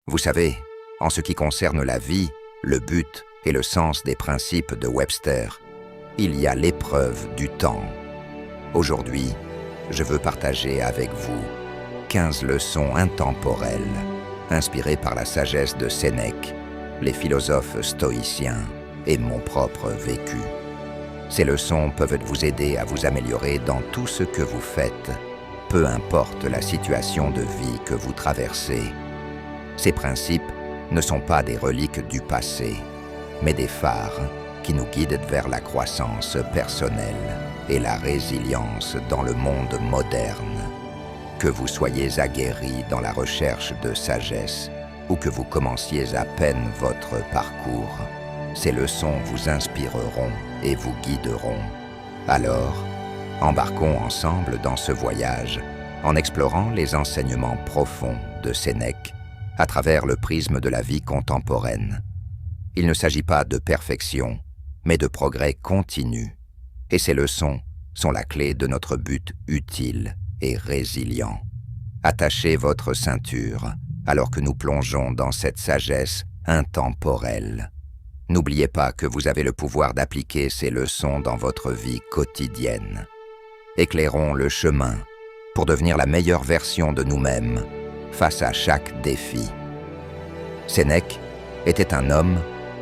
Vous savez, en ce qui concerne la vie, le but et le sens des principes de Webster, il y a l'épreuve du temps. Aujourd'hui, je veux partager avec vous 15 leçons intemporelles, inspirées par la sagesse de Sénèque, les philosophes stoïciens et mon propre vécu. Ces leçons peuvent vous aider à vous améliorer dans tout ce que vous faites, peu importe la situation de vie que vous traversez. Ces principes ne sont pas des reliques du passé, mais des phares qui nous guident vers la croissance personnelle et la résilience dans le monde moderne. Que vous soyez aguerri dans la recherche de sagesse ou que vous commenciez à peine votre parcours, ces leçons vous inspireront et vous guideront. Alors, embarquons ensemble dans ce voyage en explorant les enseignements profonds de Sénèque à travers le prisme de la vie contemporaine. Il ne s'agit pas de perfection, mais de progrès continu. Et ces leçons sont la clé de notre but utile et résilient. Attachez votre ceinture alors que nous plongeons dans cette sagesse intemporelle. N'oubliez pas que vous avez le pouvoir d'appliquer ces leçons dans votre vie quotidienne. Éclairons le chemin pour devenir la meilleure version de nous-mêmes face à chaque défi. Sénèque était un homme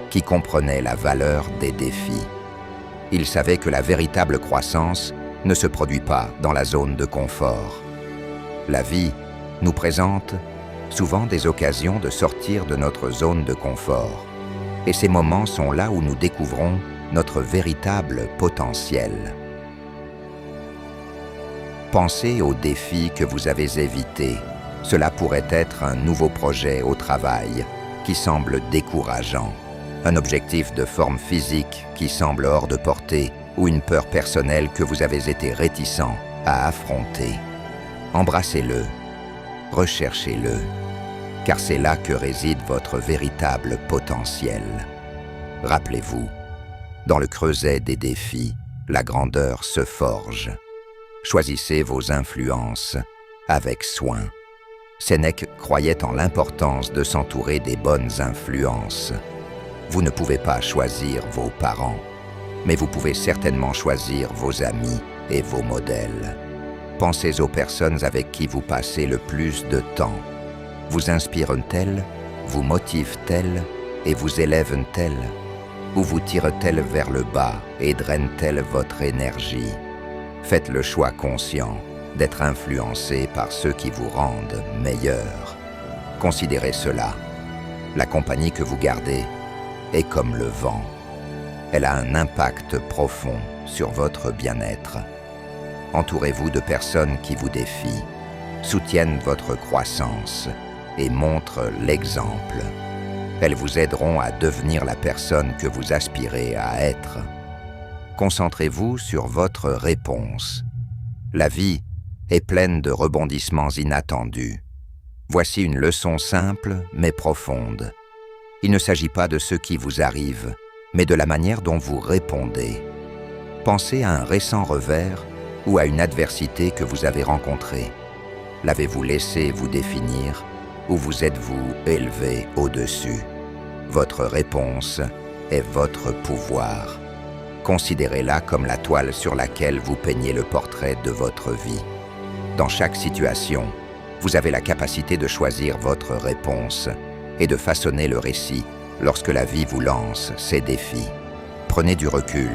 qui comprenait la valeur des défis. Il savait que la véritable croissance ne se produit pas dans la zone de confort. La vie nous présente souvent des occasions de sortir de notre zone de confort. Et ces moments sont là où nous découvrons notre véritable potentiel. Pensez aux défis que vous avez évités. Cela pourrait être un nouveau projet au travail qui semble décourageant, un objectif de forme physique qui semble hors de portée ou une peur personnelle que vous avez été réticent à affronter. Embrassez-le, recherchez-le, car c'est là que réside votre véritable potentiel. Rappelez-vous, dans le creuset des défis, la grandeur se forge. Choisissez vos influences avec soin. Sénèque croyait en l'importance de s'entourer des bonnes influences. Vous ne pouvez pas choisir vos parents, mais vous pouvez certainement choisir vos amis et vos modèles. Pensez aux personnes avec qui vous passez le plus de temps. Vous inspirent-elles, vous motivent-elles et vous élèvent-elles? Ou vous tirent-elles vers le bas et drainent-elles votre énergie? Faites le choix conscient d'être influencé par ceux qui vous rendent meilleur. Considérez cela. La compagnie que vous gardez est comme le vent. Elle a un impact profond sur votre bien-être. Entourez-vous de personnes qui vous défient, soutiennent votre croissance et montrent l'exemple. Elles vous aideront à devenir la personne que vous aspirez à être. Concentrez-vous sur votre réponse. La vie est pleine de rebondissements inattendus. Voici une leçon simple mais profonde. Il ne s'agit pas de ce qui vous arrive, mais de la manière dont vous répondez. Pensez à un récent revers ou à une adversité que vous avez rencontrée. L'avez-vous laissé vous définir ou vous êtes-vous élevé au-dessus? Votre réponse est votre pouvoir. Considérez-la comme la toile sur laquelle vous peignez le portrait de votre vie. Dans chaque situation, vous avez la capacité de choisir votre réponse et de façonner le récit lorsque la vie vous lance ses défis. Prenez du recul,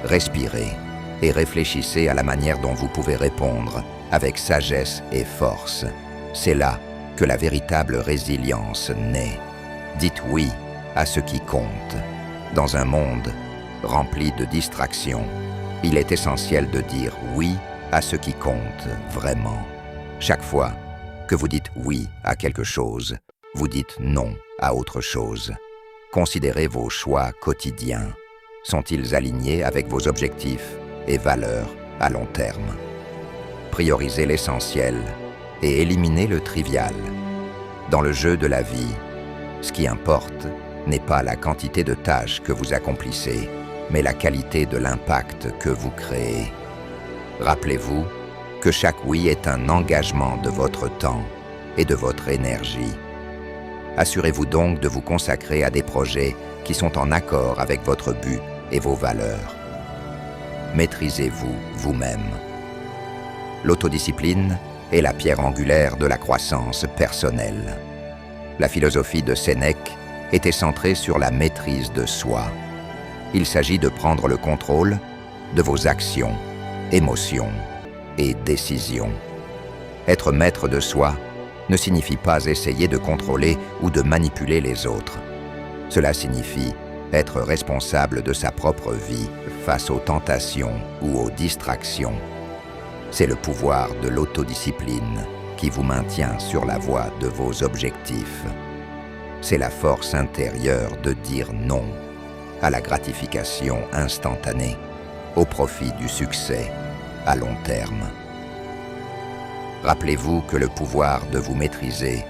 respirez et réfléchissez à la manière dont vous pouvez répondre avec sagesse et force. C'est là que la véritable résilience naît. Dites oui à ce qui compte. Dans un monde rempli de distractions, il est essentiel de dire oui à ce qui compte vraiment. Chaque fois que vous dites oui à quelque chose, vous dites non à autre chose. Considérez vos choix quotidiens. Sont-ils alignés avec vos objectifs et valeurs à long terme? Priorisez l'essentiel et éliminez le trivial. Dans le jeu de la vie, ce qui importe n'est pas la quantité de tâches que vous accomplissez, mais la qualité de l'impact que vous créez. Rappelez-vous que chaque oui est un engagement de votre temps et de votre énergie. Assurez-vous donc de vous consacrer à des projets qui sont en accord avec votre but et vos valeurs. Maîtrisez-vous vous-même. L'autodiscipline est la pierre angulaire de la croissance personnelle. La philosophie de Sénèque était centrée sur la maîtrise de soi. Il s'agit de prendre le contrôle de vos actions, émotions et décisions. Être maître de soi ne signifie pas essayer de contrôler ou de manipuler les autres. Cela signifie être responsable de sa propre vie face aux tentations ou aux distractions. C'est le pouvoir de l'autodiscipline qui vous maintient sur la voie de vos objectifs. C'est la force intérieure de dire non à la gratification instantanée, au profit du succès à long terme. Rappelez-vous que le pouvoir de vous maîtriser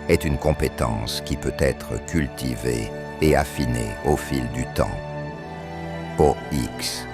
est une compétence qui peut être cultivée et affinée au fil du temps. OX